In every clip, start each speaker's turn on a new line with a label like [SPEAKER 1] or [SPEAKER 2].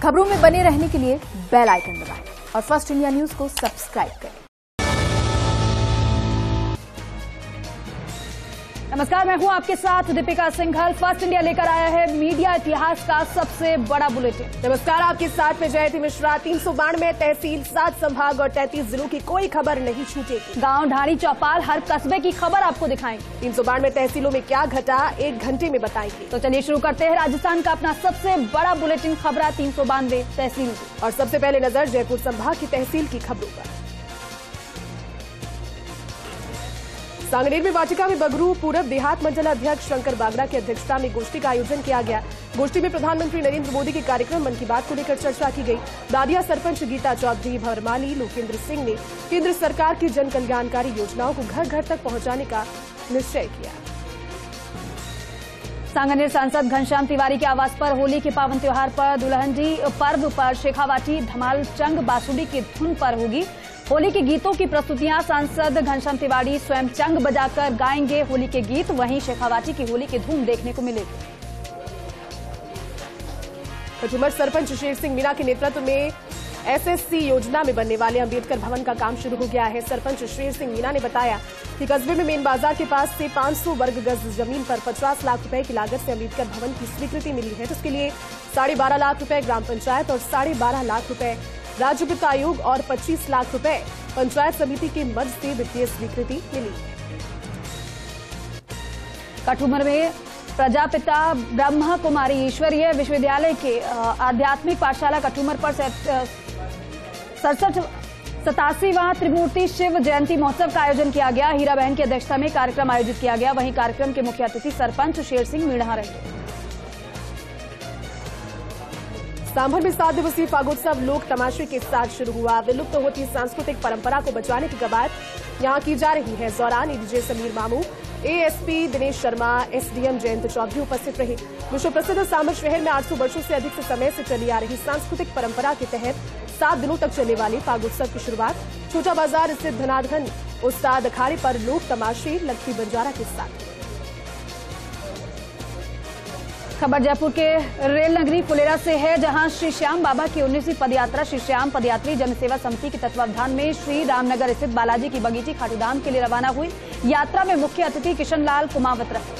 [SPEAKER 1] खबरों में बने रहने के लिए बेल आइकन दबाएं और फर्स्ट इंडिया न्यूज को सब्सक्राइब करें।
[SPEAKER 2] नमस्कार, मैं हूं आपके साथ दीपिका सिंघल। फर्स्ट इंडिया लेकर आया है मीडिया इतिहास का सबसे बड़ा बुलेटिन।
[SPEAKER 3] नमस्कार, आपके साथ में जयती मिश्रा। 392 तहसील, 7 संभाग और 33 जिलों की कोई खबर नहीं छूटेगी।
[SPEAKER 2] गांव, ढाणी, चौपाल, हर कस्बे की खबर आपको दिखाएंगे।
[SPEAKER 3] 392 तहसीलों में क्या घटा, 1 घंटे में बताएंगे।
[SPEAKER 2] तो चलिए शुरू करते हैं राजस्थान का अपना सबसे बड़ा बुलेटिन खबरा 392 तहसील।
[SPEAKER 3] और सबसे पहले नजर जयपुर संभाग की तहसील की खबरों पर। सांगनेर में वाटिका में बगरू पूरब देहात मंडल अध्यक्ष शंकर बागड़ा की अध्यक्षता में गोष्ठी का आयोजन किया गया। गोष्ठी में प्रधानमंत्री नरेंद्र मोदी के कार्यक्रम मन की बात को लेकर चर्चा की गई। दादिया सरपंच गीता चौधरी, भवरमाली लोकेंद्र सिंह ने केंद्र सरकार की जन कल्याणकारी योजनाओं को घर घर तक पहुंचाने का निश्चय किया।
[SPEAKER 2] सांगनेर सांसद घनश्याम तिवारी के आवास पर होली के पावन त्योहार पर दुल्हनजी पर्व पर शेखावाटी धमाल चंग बांसुरी की धुन पर होगी। होली के गीतों की प्रस्तुतियां सांसद घनश्याम तिवारी स्वयं चंग बजाकर गाएंगे होली के गीत। वहीं शेखावाटी की होली की धूम देखने को मिलेगी।
[SPEAKER 3] कटुमर सरपंच शेर सिंह मीणा के नेतृत्व में एसएससी योजना में बनने वाले अंबेडकर भवन का काम शुरू हो गया है। सरपंच शेर सिंह मीणा ने बताया कि कस्बे में मेन बाजार के पास से 500 वर्ग गज जमीन पर 50 लाख रुपए की लागत से अंबेडकर भवन की स्वीकृति मिली है, जिसके लिए 12.5 लाख रुपए ग्राम पंचायत और 12.5 लाख रुपए राज्य वित्त आयोग और 25 लाख रुपए पंचायत समिति के मद से वित्तीय स्वीकृति मिली।
[SPEAKER 2] कटुमर में प्रजापिता ब्रह्मा कुमारी ईश्वरीय विश्वविद्यालय के आध्यात्मिक पाठशाला कटुमर पर 87वां त्रिमूर्ति शिव जयंती महोत्सव का आयोजन किया गया। हीरा बहन की अध्यक्षता में कार्यक्रम आयोजित किया गया। वहीं कार्यक्रम के मुख्य अतिथि सरपंच शेर सिंह मीणा रहे।
[SPEAKER 3] सांभर में 7 दिवसीय फागोत्सव लोक तमाशे के साथ शुरू हुआ। विलुप्त होती सांस्कृतिक परंपरा को बचाने की कवायद यहां की जा रही है। इस दौरान एडीजे समीर मामू, एएसपी दिनेश शर्मा, एसडीएम जयंत चौधरी उपस्थित रहे। विश्व प्रसिद्ध सांभर शहर में 800 वर्षों से अधिक समय से चली आ रही सांस्कृतिक परंपरा के तहत 7 दिनों तक चलने वाले फागोत्सव की शुरुआत छोटा बाजार स्थित धनाधन उस्ताद अखाड़े पर लोक तमाशे लक्की बंजारा के साथ।
[SPEAKER 2] खबर जयपुर के रेल नगरी फुलेरा से है, जहां श्री श्याम बाबा की 19वीं पदयात्रा श्री श्याम पदयात्री जनसेवा समिति के तत्वावधान में श्री रामनगर स्थित बालाजी की बगीची खाटूधाम के लिए रवाना हुई। यात्रा में मुख्य अतिथि किशन लाल कुमावत रहे।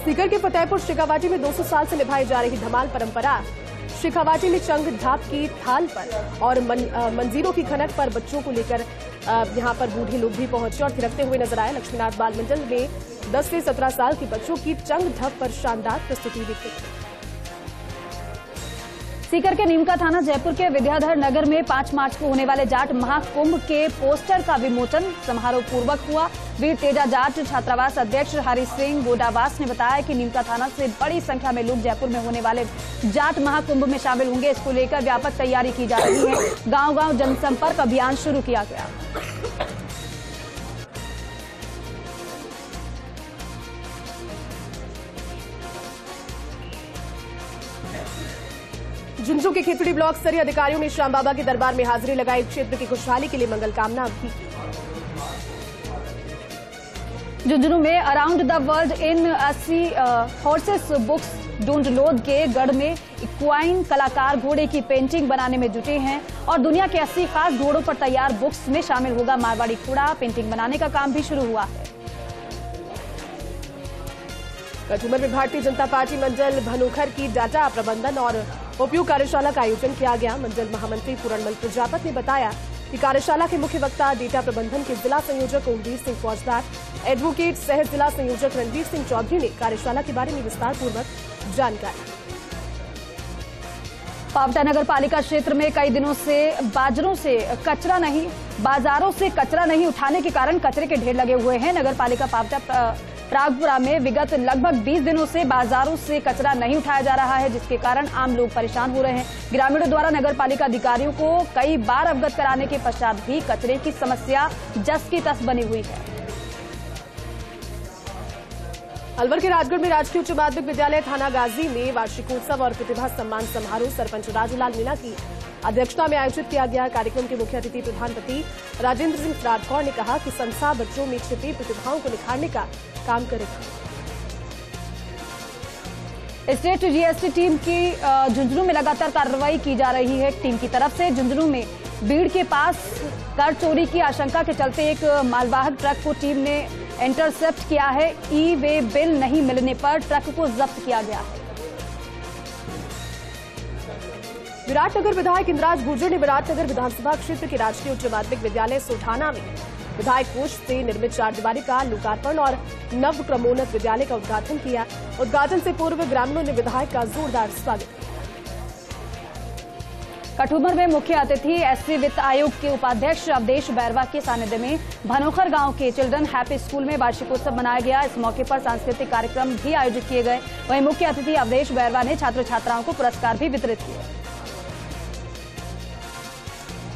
[SPEAKER 3] सीकर के फतेहपुर शेखावाटी में 200 साल से निभाई जा रही धमाल परंपरा शेखावाटी में चंग ढाप की थाल पर और मंजीरों की खनक पर बच्चों को लेकर यहां पर बूढ़े लोग भी पहुंचे और थिरकते हुए नजर आए। लक्ष्मीनाथ बाल मंडल में 10 से 17 साल के बच्चों की चंग ढप पर शानदार प्रस्तुति दिखी।
[SPEAKER 2] सीकर के नीमका थाना जयपुर के विद्याधर नगर में 5 मार्च को होने वाले जाट महाकुंभ के पोस्टर का विमोचन समारोह पूर्वक हुआ। वीर तेजा जाट छात्रावास अध्यक्ष हरि सिंह गोडावास ने बताया कि नीमका थाना से बड़ी संख्या में लोग जयपुर में होने वाले जाट महाकुंभ में शामिल होंगे। इसको लेकर व्यापक तैयारी की जा रही है। गांव-गांव जनसंपर्क अभियान शुरू किया गया।
[SPEAKER 3] झुंझुनू के खेतड़ी ब्लॉक स्तरीय अधिकारियों ने श्याम बाबा के दरबार में हाजिरी लगाई। क्षेत्र की खुशहाली के लिए मंगल कामना भी की।
[SPEAKER 2] झुंझुनू में around the world in 80 horses books don't load के गढ़ में इक्वाइन कलाकार घोड़े की पेंटिंग बनाने में जुटे हैं और दुनिया के 80 खास घोड़ों पर तैयार बुक्स में शामिल होगा मारवाड़ी घोड़ा। पेंटिंग बनाने का काम भी शुरू हुआ है।
[SPEAKER 3] कटुमर में भारतीय जनता पार्टी मंडल भनोखर की डाटा प्रबंधन और उपयोग कार्यशाला का आयोजन किया गया। मंडल महामंत्री पूरणमल प्रजापत ने बताया कि कार्यशाला के मुख्य वक्ता डेटा प्रबंधन के जिला संयोजक ओमवीर सिंह फौजदार, एडवोकेट सह जिला संयोजक रणवीर सिंह चौधरी ने कार्यशाला के बारे में विस्तार पूर्वक जानकारी।
[SPEAKER 2] पावटा नगर पालिका क्षेत्र में कई दिनों से बाजारों से कचरा नहीं उठाने के कारण कचरे के ढेर लगे हुए हैं। नगर पालिका पावटा प्रागपुरा में विगत लगभग 20 दिनों से बाजारों से कचरा नहीं उठाया जा रहा है, जिसके कारण आम लोग परेशान हो रहे हैं। ग्रामीणों द्वारा नगर पालिका अधिकारियों को कई बार अवगत कराने के पश्चात भी कचरे की समस्या जस की तस बनी हुई है।
[SPEAKER 3] अलवर के राजगढ़ में राजकीय उच्च माध्यमिक विद्यालय थाना गाजी में वार्षिकोत्सव और प्रतिभा सम्मान समारोह सरपंच राजूलाल मीणा की अध्यक्षता में आयोजित किया गया। कार्यक्रम के मुख्य अतिथि प्रधानमंत्री राजेंद्र सिंह राठौड़ ने कहा कि संस्था बच्चों में छिपी प्रतिभाओं को निखारने का काम करेगा।
[SPEAKER 2] स्टेट जीएसटी टीम की झुंझुनू में लगातार कार्रवाई की जा रही है। टीम की तरफ से झुंझुनू में बीड़ के पास कर चोरी की आशंका के चलते एक मालवाहक ट्रक को टीम ने इंटरसेप्ट किया है। ई वे बिल नहीं मिलने पर ट्रक को जब्त किया गया है।
[SPEAKER 3] विराटनगर विधायक इंद्राज गुर्जर ने विराटनगर विधानसभा क्षेत्र के राजकीय उच्च माध्यमिक विद्यालय सोठाना में विधायक कोष से निर्मित 4 दीवारी का लोकार्पण और नव क्रमोन्नत विद्यालय का उद्घाटन किया। उद्घाटन से पूर्व ग्रामीणों ने विधायक का जोरदार स्वागत किया।
[SPEAKER 2] कठुमर में मुख्य अतिथि एससी वित्त आयोग के उपाध्यक्ष अवधेश बैरवा के सानिध्य में भनोखर गांव के चिल्ड्रन हैप्पी स्कूल में वार्षिकोत्सव मनाया गया। इस मौके पर सांस्कृतिक कार्यक्रम भी आयोजित किए गए। वहीं मुख्य अतिथि अवधेश बैरवा ने छात्र छात्राओं को पुरस्कार भी वितरित किए।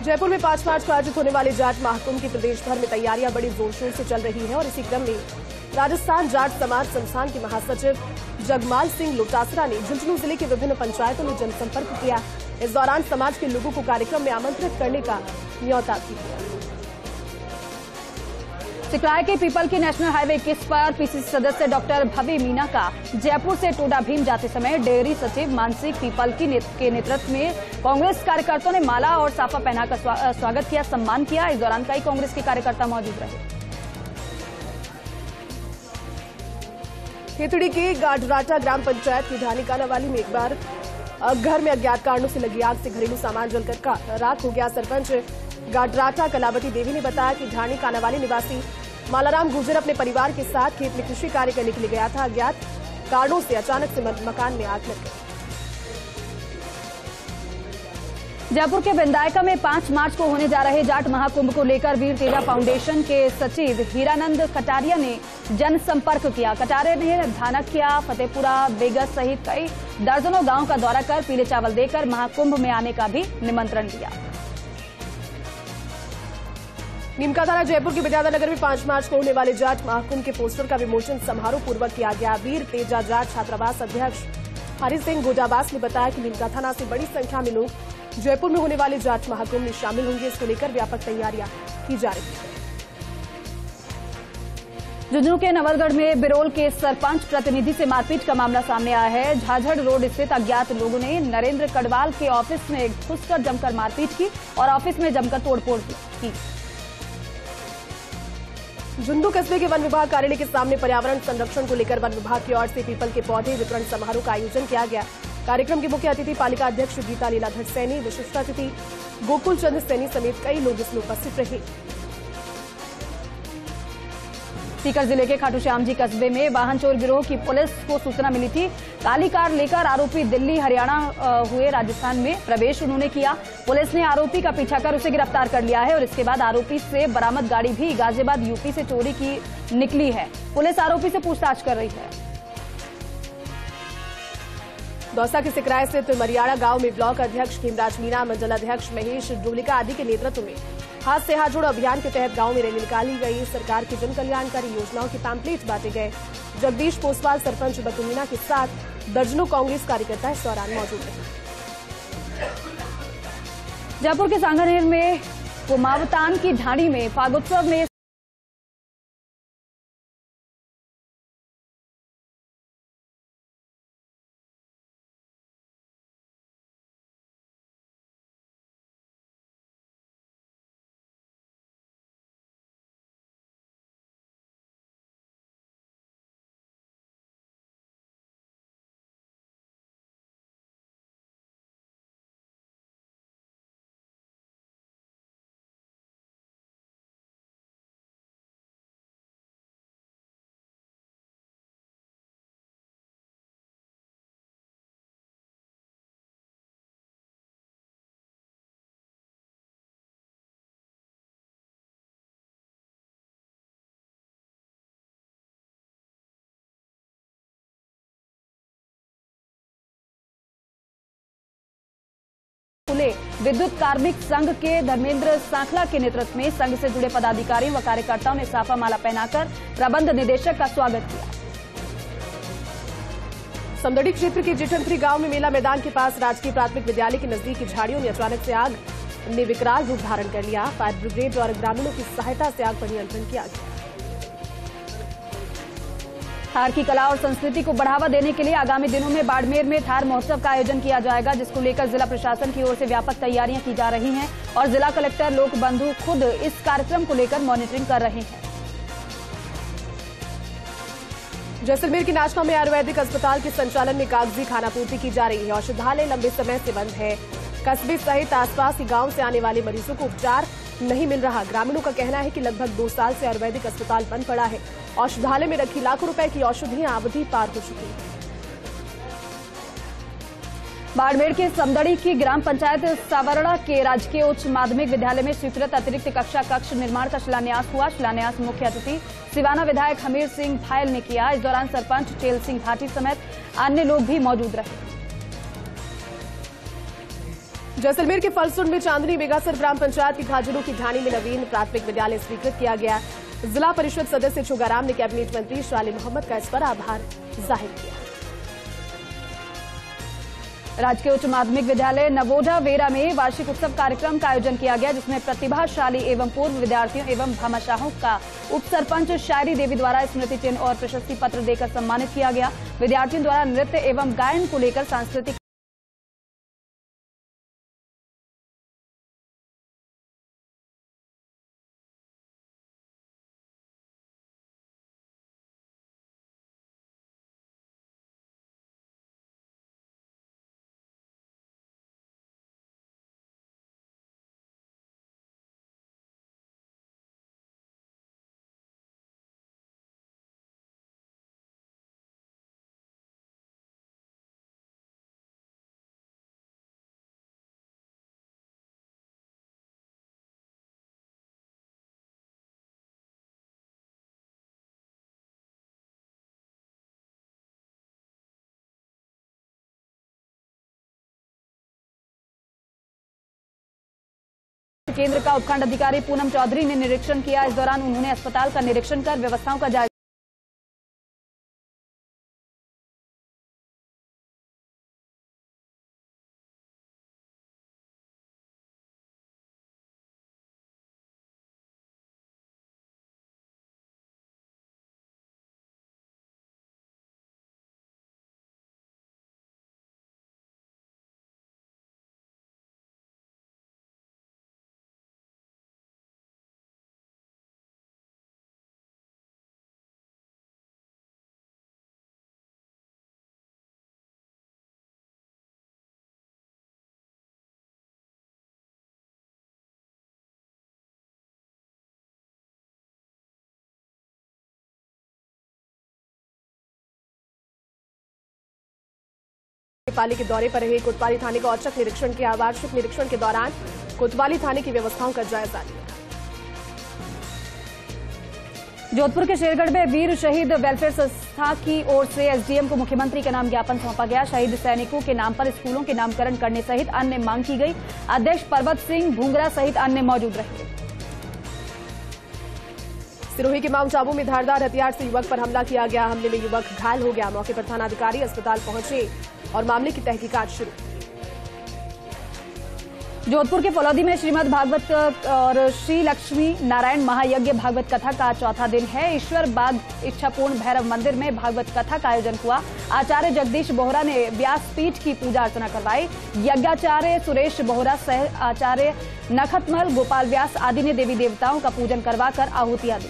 [SPEAKER 3] जयपुर में 5 मार्च को आयोजित होने वाले जाट महाकुंभ की प्रदेश भर में तैयारियां बड़ी जोरशोर से चल रही है और इसी क्रम में राजस्थान जाट समाज संस्थान के महासचिव जगमाल सिंह लोटासरा ने झुंझुनू जिले के विभिन्न पंचायतों में जनसंपर्क किया। इस दौरान समाज के लोगों को कार्यक्रम में आमंत्रित करने का न्योता भी दिया।
[SPEAKER 2] सिकराय के पीपल की नेशनल हाईवे 21 पर पीसीसी सदस्य डॉक्टर भव्य मीना का जयपुर से टोडा भीम जाते समय डेयरी सचिव मानसिक पीपल के नेतृत्व में कांग्रेस कार्यकर्ताओं ने माला और साफा पहनाकर स्वागत किया, सम्मान किया। इस दौरान कई कांग्रेस के कार्यकर्ता मौजूद रहे।
[SPEAKER 3] खेतड़ी के गाडराटा ग्राम पंचायत की ढानी कानावाली में एक बार घर में अज्ञात कारणों से लगी आग से घरेलू सामान जलकर राख हो गया। सरपंच गाडराटा कलावती देवी ने बताया कि ढानी कानावाली निवासी मालाराम गुर्जर अपने परिवार के साथ खेत में कृषि कार्य करने के लिए गया था। अज्ञात कारणों से अचानक से मकान में आग लग गई।
[SPEAKER 2] जयपुर के विंदायका में 5 मार्च को होने जा रहे जाट महाकुंभ को लेकर वीर तेजा फाउंडेशन के सचिव हीरानंद कटारिया ने जनसंपर्क किया। कटारिया ने धानकिया, फतेहपुरा, बेगस सहित कई दर्जनों गांव का दौरा कर पीले चावल देकर महाकुंभ में आने का भी निमंत्रण दिया।
[SPEAKER 3] नीमका थाना जयपुर के विद्याधर में 5 मार्च को होने वाले जाट महाकुंभ के पोस्टर का विमोचन समारोह पूर्वक किया गया। वीर तेजा जाट छात्रावास अध्यक्ष हरि सिंह गोजावास ने बताया कि नीमका थाना से बड़ी संख्या में लोग जयपुर में होने वाले जाट महाकुंभ में शामिल होंगे। इसको लेकर व्यापक तैयारियां की जा रही हैं।
[SPEAKER 2] झुंझुनू के नवलगढ़ में बिरोल के सरपंच प्रतिनिधि से मारपीट का मामला सामने आया है। झाझड़ रोड स्थित अज्ञात लोगों ने नरेंद्र कड़वाल के ऑफिस में घुसकर जमकर मारपीट की और ऑफिस में जमकर तोड़फोड़ की।
[SPEAKER 3] झुंझुनू कस्बे के वन विभाग कार्यालय के सामने पर्यावरण संरक्षण को लेकर वन विभाग की ओर से पीपल के पौधे वितरण समारोह का आयोजन किया गया। कार्यक्रम के मुख्य अतिथि पालिका अध्यक्ष गीता लीलाधर सैनी, विशिष्टातिथि गोकुल चंद्र सैनी समेत कई लोग इसमें उपस्थित रहे।
[SPEAKER 2] सीकर जिले के खाटू श्याम जी कस्बे में वाहन चोर गिरोह की पुलिस को सूचना मिली थी। काली कार लेकर आरोपी दिल्ली हरियाणा हुए राजस्थान में प्रवेश उन्होंने किया। पुलिस ने आरोपी का पीछा कर उसे गिरफ्तार कर लिया है और इसके बाद आरोपी से बरामद गाड़ी भी गाजियाबाद यूपी से चोरी की निकली है। पुलिस आरोपी से पूछताछ कर रही है।
[SPEAKER 3] दौसा के सिकराय स्थित मरियाड़ा गांव में ब्लॉक अध्यक्ष खेमराज मीणा, मंडल अध्यक्ष महेश डोलिका आदि के नेतृत्व में हाथ से हाथ जोड़ो अभियान के तहत गांव में रैली निकाली गई। सरकार की जन कल्याणकारी योजनाओं के पैम्पलेट बांटे गए। जगदीश पोसवाल सरपंच बतू मीणा के साथ दर्जनों कांग्रेस कार्यकर्ता इस दौरान मौजूद रहे।
[SPEAKER 2] जयपुर के सांगानेर में कुमावतान की ढाणी में फागोत्सव में विद्युत कार्मिक संघ के धर्मेंद्र सांखला के नेतृत्व में संघ से जुड़े पदाधिकारियों व कार्यकर्ताओं ने साफा माला पहनाकर प्रबंध निदेशक का स्वागत किया।
[SPEAKER 3] समदड़ी क्षेत्र के जेठनपुरी गांव में मेला मैदान के पास राजकीय प्राथमिक विद्यालय के नजदीक की झाड़ियों में अचानक से आग ने विकराल रूप धारण कर लिया। फायर ब्रिगेड और ग्रामीणों की सहायता से आग पर नियंत्रण किया गया।
[SPEAKER 2] थार की कला और संस्कृति को बढ़ावा देने के लिए आगामी दिनों में बाड़मेर में थार महोत्सव का आयोजन किया जाएगा, जिसको लेकर जिला प्रशासन की ओर से व्यापक तैयारियां की जा रही हैं और जिला कलेक्टर लोक बंधु खुद इस कार्यक्रम को लेकर मॉनिटरिंग कर रहे हैं।
[SPEAKER 3] जैसलमेर के नाचना में आयुर्वेदिक अस्पताल के संचालन में कागजी खानापूर्ति की जा रही है। औषधालय लंबे समय से बंद है। कस्बे सहित आसपास के गांव से आने वाले मरीजों को उपचार नहीं मिल रहा। ग्रामीणों का कहना है कि लगभग 2 साल से आयुर्वेदिक अस्पताल बंद पड़ा है। औषधालय में रखी लाखों रुपए की औषधियां अवधि पार हो चुकी है।
[SPEAKER 2] बाड़मेर के समदड़ी की ग्राम पंचायत सावरड़ा के राजकीय उच्च माध्यमिक विद्यालय में स्वीकृत अतिरिक्त कक्षा कक्ष निर्माण का शिलान्यास हुआ। शिलान्यास मुख्य अतिथि सिवाना विधायक हमीर सिंह फायल ने किया। इस दौरान सरपंच चेल सिंह भाटी समेत अन्य लोग भी मौजूद रहे।
[SPEAKER 3] जैसलमेर के फलसुंड में चांदनी बेगासर ग्राम पंचायत की खाजुलू की ढाणी में नवीन प्राथमिक विद्यालय स्वीकृत किया गया। जिला परिषद सदस्य छुगाराम ने कैबिनेट मंत्री शाली मोहम्मद का इस पर आभार जाहिर किया।
[SPEAKER 2] राजकीय उच्च माध्यमिक विद्यालय नवोडा वेरा में वार्षिक उत्सव कार्यक्रम का आयोजन किया गया, जिसमें प्रतिभाशाली एवं पूर्व विद्यार्थियों एवं भामाशाहों का उप सरपंच शायरी देवी द्वारा स्मृति चिन्ह और प्रशस्ति पत्र देकर सम्मानित किया गया। विद्यार्थियों द्वारा नृत्य एवं गायन को लेकर सांस्कृतिक केंद्र का उपखंड अधिकारी पूनम चौधरी ने निरीक्षण किया। इस दौरान उन्होंने अस्पताल का निरीक्षण कर व्यवस्थाओं का जायजा
[SPEAKER 3] पाली के दौरे पर रहे कोतवाली थाने का औचक निरीक्षण किया। वार्षिक निरीक्षण के दौरान कोतवाली थाने की व्यवस्थाओं का जायजा लिया।
[SPEAKER 2] जोधपुर के शेरगढ़ में वीर शहीद वेलफेयर संस्था की ओर से एसडीएम को मुख्यमंत्री का नाम ज्ञापन सौंपा गया। शहीद सैनिकों के नाम पर स्कूलों के नामकरण करने सहित अन्य मांग की गई। अध्यक्ष पर्वत सिंह भूंगरा सहित अन्य मौजूद रहे।
[SPEAKER 3] सिरोही के माउंट आबू में धारदार हथियार से युवक पर हमला किया गया। हमले में युवक घायल हो गया। मौके पर थानाधिकारी अस्पताल पहुंचे और मामले की तहकीकात शुरू।
[SPEAKER 2] जोधपुर के फलौदी में श्रीमद् भागवत और श्री लक्ष्मी नारायण महायज्ञ भागवत कथा का चौथा दिन है। ईश्वर बाग इच्छापूर्ण भैरव मंदिर में भागवत कथा का आयोजन हुआ। आचार्य जगदीश बोहरा ने व्यासपीठ की पूजा अर्चना करवाई। यज्ञाचार्य सुरेश बोहरा सह आचार्य नखतमल गोपाल व्यास आदि ने देवी देवताओं का पूजन करवाकर आहुतियां दी।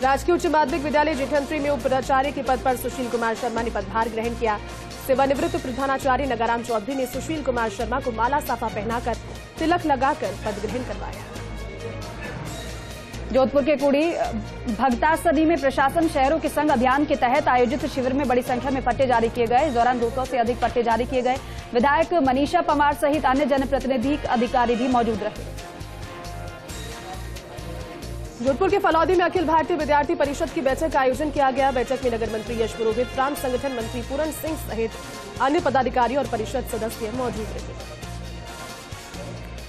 [SPEAKER 3] राजकीय उच्च माध्यमिक विद्यालय जेठंत्री में उप प्राचार्य के पद पर सुशील कुमार शर्मा ने पदभार ग्रहण किया। सेवानिवृत्त प्रधानाचार्य नगाराम चौधरी ने सुशील कुमार शर्मा को माला साफा पहनाकर तिलक लगाकर पद ग्रहण करवाया।
[SPEAKER 2] जोधपुर के कुड़ी भगतासदी में प्रशासन शहरों के संग अभियान के तहत आयोजित शिविर में बड़ी संख्या में पट्टे जारी किए गए। इस दौरान 200 से अधिक पट्टे जारी किए गए। विधायक मनीषा पवार सहित अन्य जनप्रतिनिधि अधिकारी भी मौजूद रहे।
[SPEAKER 3] जोधपुर के फलौदी में अखिल भारतीय विद्यार्थी परिषद की बैठक का आयोजन किया गया। बैठक में नगर मंत्री यश पुरोहित, प्रांत संगठन मंत्री पूरन सिंह सहित अन्य पदाधिकारी और परिषद सदस्य मौजूद रहे।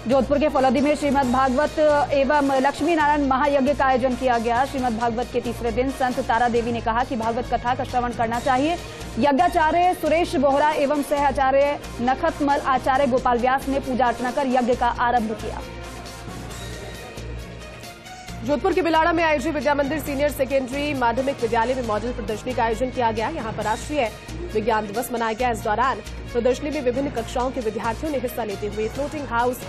[SPEAKER 2] जोधपुर के फलौदी में श्रीमद् भागवत एवं लक्ष्मी नारायण महायज्ञ का आयोजन किया गया। श्रीमद् भागवत के तीसरे दिन संत तारा देवी ने कहा कि भागवत कथा का श्रवण करना चाहिए। यज्ञाचार्य सुरेश बोहरा एवं सह आचार्य नखतमल आचार्य गोपाल व्यास ने पूजा अर्चना कर यज्ञ का आरंभ किया।
[SPEAKER 3] जोधपुर के बिलाड़ा में आईजी विद्या मंदिर सीनियर सेकेंडरी माध्यमिक विद्यालय में मॉडल प्रदर्शनी का आयोजन किया गया। यहां पर राष्ट्रीय विज्ञान दिवस मनाया गया। इस दौरान प्रदर्शनी में विभिन्न कक्षाओं के विद्यार्थियों ने हिस्सा लेते हुए फ्लोटिंग हाउस,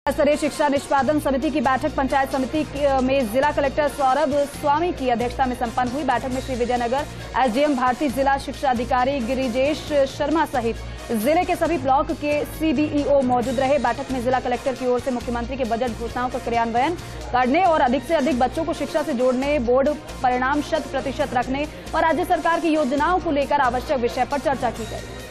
[SPEAKER 2] स्तरीय शिक्षा निष्पादन समिति की बैठक पंचायत समिति में जिला कलेक्टर सौरभ स्वामी की अध्यक्षता में संपन्न हुई। बैठक में श्री विजयनगर एसडीएम भारतीय, जिला शिक्षा अधिकारी गिरिजेश शर्मा सहित जिले के सभी ब्लॉक के सीडीईओ मौजूद रहे। बैठक में जिला कलेक्टर की ओर से मुख्यमंत्री के बजट घोषणाओं का क्रियान्वयन करने और अधिक से अधिक बच्चों को शिक्षा से जोड़ने, बोर्ड परिणाम 100% रखने और राज्य सरकार की योजनाओं को लेकर आवश्यक विषय पर चर्चा की गई।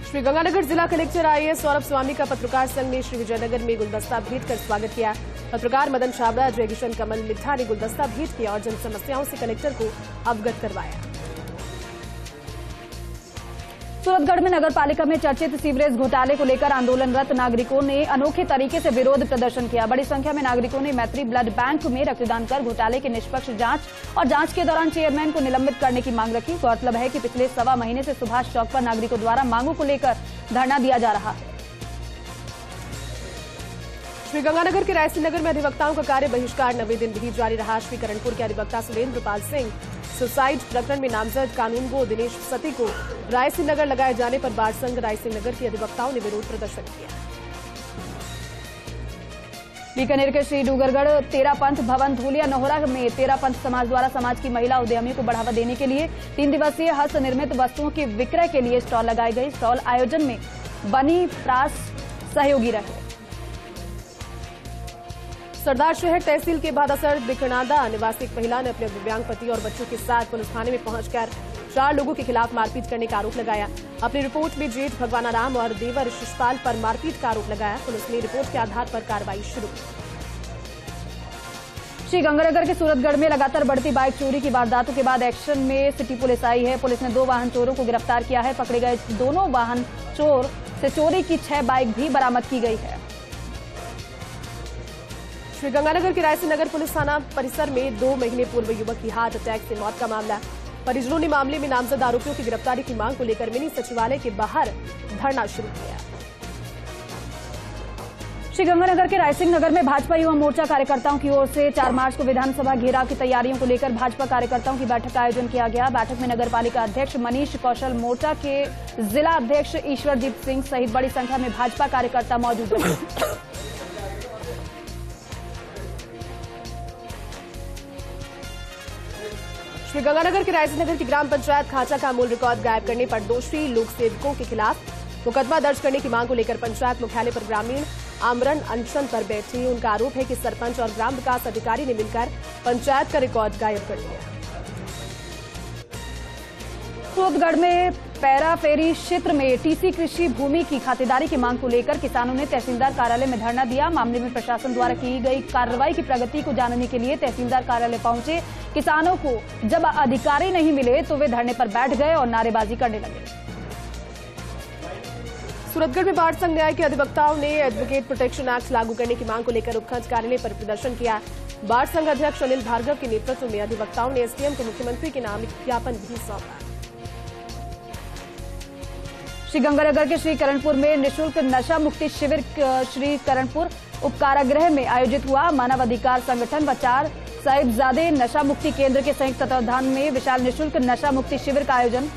[SPEAKER 3] श्रीगंगानगर जिला कलेक्टर आईएएस सौरभ स्वामी का पत्रकार संघ ने श्री विजयनगर में गुलदस्ता भेंट कर स्वागत किया। पत्रकार मदन छाबड़ा, जय किशन कमल मिठा ने गुलदस्ता भेंट किया और जन समस्याओं से कलेक्टर को अवगत करवाया।
[SPEAKER 2] सूरतगढ़ में नगर पालिका में चर्चित सीवरेज घोटाले को लेकर आंदोलनरत नागरिकों ने अनोखे तरीके से विरोध प्रदर्शन किया। बड़ी संख्या में नागरिकों ने मैत्री ब्लड बैंक में रक्तदान कर घोटाले की निष्पक्ष जांच और जांच के दौरान चेयरमैन को निलंबित करने की मांग रखी। गौरतलब है कि पिछले सवा महीने से सुभाष चौक पर नागरिकों द्वारा मांगों को लेकर धरना दिया जा रहा है।
[SPEAKER 3] श्रीगंगानगर के रायसिंह नगर में अधिवक्ताओं का कार्य बहिष्कार 90 दिन भी जारी रहा। श्री करणपुर के अधिवक्ता सुरेंद्र पाल सिंह सुसाइड प्रकरण में नामजद कानूनगो दिनेश सती को रायसिंह नगर लगाए जाने पर बार संघ रायसिंह नगर के अधिवक्ताओं ने विरोध प्रदर्शन किया।
[SPEAKER 2] बीकानेर के श्री डूगरगढ़ तेरापंथ भवन धूलिया नोहरा में तेरापंथ समाज द्वारा समाज की महिला उद्यमियों को बढ़ावा देने के लिए 3 दिवसीय हस्त निर्मित वस्तुओं के विक्रय के लिए स्टॉल लगाई गई। स्टॉल आयोजन में बनी प्रास सहयोगी रहे।
[SPEAKER 3] सरदार शहर तहसील के भादासर बिकनादा निवासी एक महिला ने अपने दिव्यांग पति और बच्चों के साथ पुलिस थाने में पहुंचकर 4 लोगों के खिलाफ मारपीट करने का आरोप लगाया। अपनी रिपोर्ट में जेठ भगवानाराम और देवर शिषपाल पर मारपीट का आरोप लगाया। पुलिस ने रिपोर्ट के आधार पर कार्रवाई शुरू की।
[SPEAKER 2] श्रीगंगानगर के सूरतगढ़ में लगातार बढ़ती बाइक चोरी की वारदातों के बाद एक्शन में सिटी पुलिस आई है। पुलिस ने 2 वाहन चोरों को गिरफ्तार किया है। पकड़े गए दोनों वाहन चोर से चोरी की 6 बाइक भी बरामद की गई है।
[SPEAKER 3] श्रीगंगानगर के रायसिंह नगर पुलिस थाना परिसर में 2 महीने पूर्व युवक की हार्ट अटैक से मौत का मामला। परिजनों ने मामले में नामजद आरोपियों की गिरफ्तारी की मांग को लेकर मिनी सचिवालय के बाहर धरना शुरू किया।
[SPEAKER 2] श्रीगंगानगर के रायसिंह नगर में भाजपा युवा मोर्चा कार्यकर्ताओं की ओर से 4 मार्च को विधानसभा घेराव की तैयारियों को लेकर भाजपा कार्यकर्ताओं की बैठक का आयोजन किया गया। बैठक में नगर पालिका अध्यक्ष मनीष कौशल, मोर्चा के जिला अध्यक्ष ईश्वरजीत सिंह सहित बड़ी संख्या में भाजपा कार्यकर्ता मौजूद रहे।
[SPEAKER 3] श्रीगंगानगर के रायसिंह नगर की ग्राम पंचायत खांचा का मूल रिकॉर्ड गायब करने पर दोषी लोक सेवकों के खिलाफ मुकदमा दर्ज करने की मांग को लेकर पंचायत मुख्यालय पर ग्रामीण आमरण अनशन पर बैठे। उनका आरोप है कि सरपंच और ग्राम विकास अधिकारी ने मिलकर पंचायत का रिकॉर्ड गायब कर दिया।
[SPEAKER 2] सूरतगढ़ में पैराफेरी क्षेत्र में टीसी कृषि भूमि की खातेदारी की मांग को लेकर किसानों ने तहसीलदार कार्यालय में धरना दिया। मामले में प्रशासन द्वारा की गई कार्रवाई की प्रगति को जानने के लिए तहसीलदार कार्यालय पहुंचे किसानों को जब अधिकारी नहीं मिले तो वे धरने पर बैठ गए और नारेबाजी करने लगे।
[SPEAKER 3] सूरतगढ़ में बार संघ न्याय के अधिवक्ताओं ने एडवोकेट प्रोटेक्शन एक्ट लागू करने की मांग को लेकर उपखंड कार्यालय पर प्रदर्शन किया। बार संघ अध्यक्ष अनिल भार्गव के नेतृत्व में अधिवक्ताओं ने एसडीएम को मुख्यमंत्री के नाम एक ज्ञापन भी सौंपा।
[SPEAKER 2] श्रीगंगानगर के श्री करणपुर में निःशुल्क नशा मुक्ति शिविर श्री करणपुर उपकारागृह में आयोजित हुआ। मानव अधिकार संगठन व 4 साहिबजादे नशा मुक्ति केंद्र के संयुक्त तत्वावधान में विशाल निःशुल्क नशा मुक्ति शिविर का आयोजन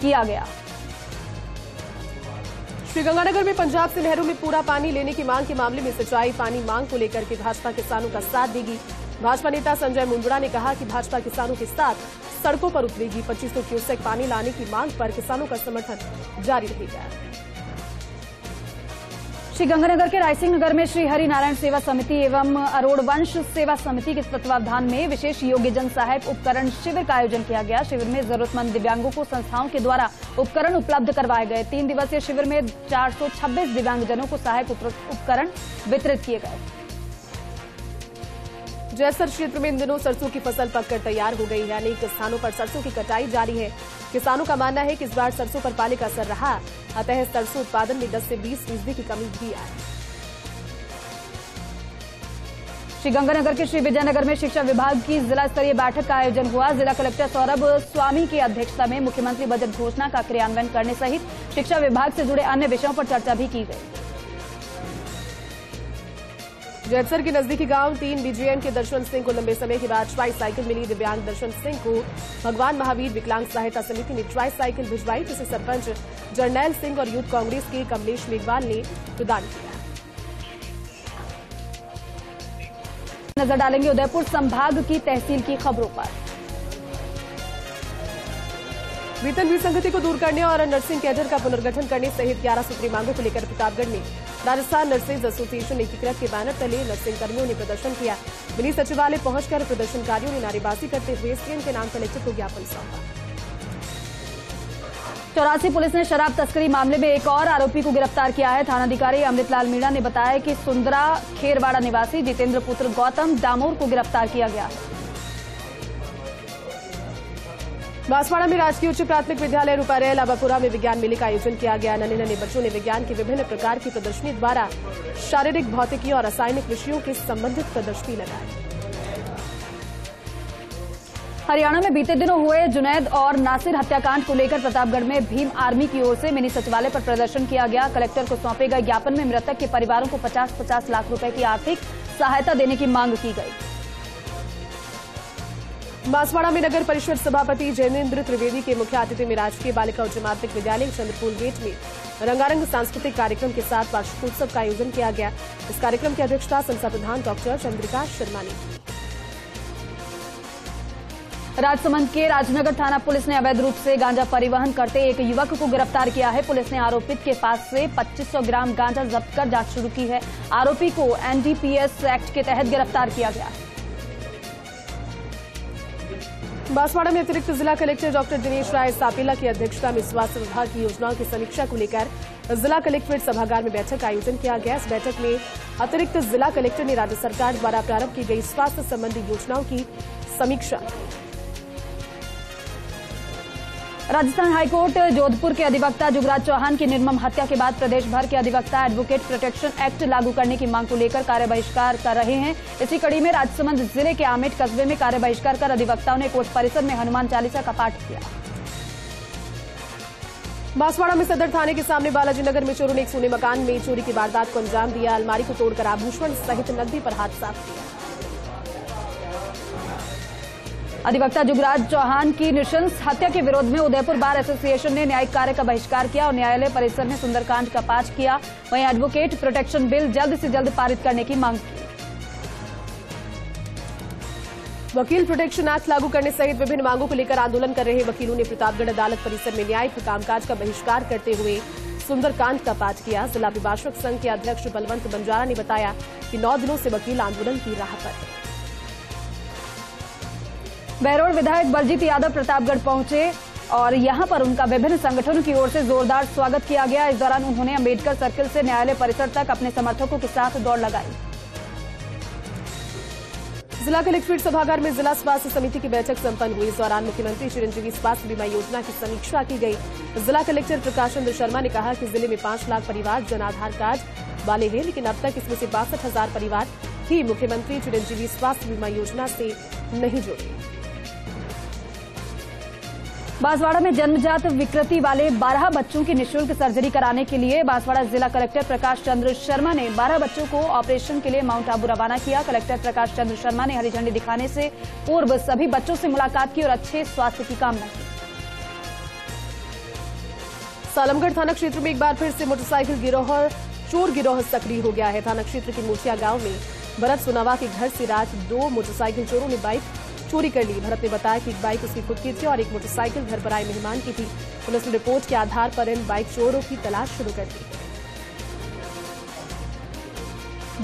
[SPEAKER 2] किया गया।
[SPEAKER 3] श्रीगंगानगर में पंजाब से नहरों में पूरा पानी लेने की मांग के मामले में सिंचाई पानी मांग को लेकर के भाजपा किसानों का साथ देगी। भाजपा नेता संजय मुंदड़ा ने कहा कि भाजपा किसानों के साथ सड़कों पर उतरेगी। 2500 क्यूसेक पानी लाने की मांग पर किसानों का समर्थन जारी रहेगा।
[SPEAKER 2] श्रीगंगानगर के रायसिंह नगर में श्री हरि नारायण सेवा समिति एवं अरोड़ वंश सेवा समिति के तत्वावधान में विशेष योग्यजन सहायक उपकरण शिविर का आयोजन किया गया। शिविर में जरूरतमंद दिव्यांगों को संस्थाओं के द्वारा उपकरण उपलब्ध करवाए गए। 3 दिवसीय शिविर में 426 दिव्यांगजनों को सहायक उपकरण वितरित किए गए।
[SPEAKER 3] जैसर क्षेत्र में इन दिनों सरसों की फसल पककर तैयार हो गई है। अनेक स्थानों पर सरसों की कटाई जारी है। किसानों का मानना है कि इस बार सरसों पर पाले का असर रहा, अतः सरसों उत्पादन में 10 से 20% की कमी भी आई।
[SPEAKER 2] श्रीगंगानगर के श्री विजयनगर में शिक्षा विभाग की जिला स्तरीय बैठक का आयोजन हुआ। जिला कलेक्टर सौरभ स्वामी की अध्यक्षता में मुख्यमंत्री बजट घोषणा का क्रियान्वयन करने सहित शिक्षा विभाग से जुड़े अन्य विषयों पर चर्चा भी की गई।
[SPEAKER 3] जैतसर के नजदीकी गांव 3 बीजीएम के दर्शन सिंह को लंबे समय के बाद ट्राई साइकिल मिली। दिव्यांग दर्शन सिंह को भगवान महावीर विकलांग सहायता समिति ने ट्राई साइकिल भिजवाई, जिसे सरपंच जरनैल सिंह और यूथ कांग्रेस के कमलेश मेघवाल ने प्रदान किया।
[SPEAKER 2] नजर डालेंगे उदयपुर संभाग की तहसील की खबरों पर।
[SPEAKER 3] वेतन विसंगति को दूर करने और नर्सिंग कैडर का पुनर्गठन करने सहित 11 सूत्री मांगों को लेकर प्रतापगढ़ में राजस्थान नर्सेज एसोसिएशन एकीकृत के बैनर तले नर्सिंग कर्मियों ने प्रदर्शन किया। मिनी सचिवालय पहुंचकर प्रदर्शनकारियों ने नारेबाजी करते हुए सीएम के नाम कलेक्टर को ज्ञापन सौंपा।
[SPEAKER 2] 84 पुलिस ने शराब तस्करी मामले में एक और आरोपी को गिरफ्तार किया है। थानाधिकारी अमृतलाल मीणा ने बताया कि सुंदरा खेरवाड़ा निवासी जितेंद्र पुत्र गौतम डामोर को गिरफ्तार किया गया है।
[SPEAKER 3] बांसवाड़ा में राजकीय उच्च प्राथमिक विद्यालय रूपारेल अबापुरा में विज्ञान मेले का आयोजन किया गया। नन्हे बच्चों ने विज्ञान की विभिन्न प्रकार की प्रदर्शनी द्वारा शारीरिक, भौतिकी और रासायनिक विषयों के संबंधित प्रदर्शनी लगाई।
[SPEAKER 2] हरियाणा में बीते दिनों हुए जुनैद और नासिर हत्याकांड को लेकर प्रतापगढ़ में भीम आर्मी की ओर से मिनी सचिवालय पर प्रदर्शन किया गया। कलेक्टर को सौंपे गए ज्ञापन में मृतक के परिवारों को 50-50 लाख रुपए की आर्थिक सहायता देने की मांग की गई।
[SPEAKER 3] बांसवाड़ा में नगर परिषद सभापति जैनेन्द्र त्रिवेदी के मुख्य आतिथ्य में राजकीय बालिका उच्च माध्यमिक विद्यालय चंद्रपुर गेट में रंगारंग सांस्कृतिक कार्यक्रम के साथ वार्षिकोत्सव का आयोजन किया गया। इस कार्यक्रम की अध्यक्षता संस्था प्रधान डॉक्टर चंद्रिका शर्मा ने की।
[SPEAKER 2] राजसमंद के राजनगर थाना पुलिस ने अवैध रूप से गांजा परिवहन करते एक युवक को गिरफ्तार किया है। पुलिस ने आरोपित के पास से 2500 ग्राम गांजा जब्त कर जांच शुरू की है। आरोपी को एनडीपीएस एक्ट के तहत गिरफ्तार किया गया है।
[SPEAKER 3] बांसवाड़ा में अतिरिक्त जिला कलेक्टर डॉक्टर दिनेश राय सापेला की अध्यक्षता में स्वास्थ्य विभाग की योजनाओं की समीक्षा को लेकर जिला कलेक्ट्रेट सभागार में बैठक का आयोजन किया गया। इस बैठक में अतिरिक्त जिला कलेक्टर ने राज्य सरकार द्वारा प्रारंभ की गई स्वास्थ्य संबंधी योजनाओं की समीक्षा।
[SPEAKER 2] राजस्थान हाईकोर्ट जोधपुर के अधिवक्ता जुगराज चौहान की निर्मम हत्या के बाद प्रदेश भर के अधिवक्ता एडवोकेट प्रोटेक्शन एक्ट लागू करने की मांग को लेकर कार्य बहिष्कार कर रहे हैं। इसी कड़ी में राजसमंद जिले के आमेट कस्बे में कार्य बहिष्कार कर अधिवक्ताओं ने कोर्ट परिसर में हनुमान चालीसा का पाठ किया।
[SPEAKER 3] बांसवाड़ा में सदर थाने के सामने बालाजी नगर में चोरों ने एक सोने मकान में चोरी की वारदात को अंजाम दिया। अलमारी को तोड़कर आभूषण सहित नकदी पर हाथ साफ किया।
[SPEAKER 2] अधिवक्ता जुगराज चौहान की नृशंस हत्या के विरोध में उदयपुर बार एसोसिएशन ने न्यायिक कार्य का बहिष्कार किया और न्यायालय परिसर में सुंदरकांड का पाठ किया। वहीं एडवोकेट प्रोटेक्शन बिल जल्द से जल्द पारित करने की मांग की।
[SPEAKER 3] वकील प्रोटेक्शन एक्ट लागू करने सहित विभिन्न मांगों को लेकर आंदोलन कर रहे वकीलों ने प्रतापगढ़ अदालत परिसर में न्यायिक कामकाज का बहिष्कार करते हुए सुंदरकांड का पाठ किया। जिला अभिभाषक संघ के अध्यक्ष बलवंत बंजारा ने बताया कि 9 दिनों से वकील आंदोलन की राह पर है।
[SPEAKER 2] बहरोड़ विधायक बलजीत यादव प्रतापगढ़ पहुंचे और यहां पर उनका विभिन्न संगठनों की ओर से जोरदार स्वागत किया गया। इस दौरान उन्होंने अंबेडकर सर्किल से न्यायालय परिसर तक अपने समर्थकों के साथ दौड़ लगाई।
[SPEAKER 3] जिला कलेक्ट्रेट सभागार में जिला स्वास्थ्य समिति की बैठक संपन्न हुई। इस दौरान मुख्यमंत्री चिरंजीवी स्वास्थ्य बीमा योजना की समीक्षा की गई। जिला कलेक्टर प्रकाश चंद्र शर्मा ने कहा कि जिले में 5 लाख परिवार जन आधार कार्ड वाले हैं, लेकिन अब तक इसमें से 62,000 परिवार ही मुख्यमंत्री चिरंजीवी स्वास्थ्य बीमा योजना से नहीं जुड़े।
[SPEAKER 2] बांसवाड़ा में जन्मजात विकृति वाले 12 बच्चों की निःशुल्क सर्जरी कराने के लिए बांसवाड़ा जिला कलेक्टर प्रकाश चंद्र शर्मा ने 12 बच्चों को ऑपरेशन के लिए माउंट आबू रवाना किया। कलेक्टर प्रकाश चंद्र शर्मा ने हरी झंडी दिखाने से पूर्व सभी बच्चों से मुलाकात की और अच्छे स्वास्थ्य की कामना की।
[SPEAKER 3] सालमगढ़ थाना क्षेत्र में एक बार फिर से मोटरसाइकिल गिरोह चोर गिरोह सक्रिय हो गया है। थाना क्षेत्र के मोचिया गांव में भरत सोनावा के घर से रात 2 मोटरसाइकिल चोरों ने बाइक चोरी कर ली। भरत ने बताया कि एक बाइक उसकी खुद की थी और एक मोटरसाइकिल घर पर आए मेहमान की थी। पुलिस ने रिपोर्ट के आधार पर इन बाइक चोरों की तलाश शुरू कर दी।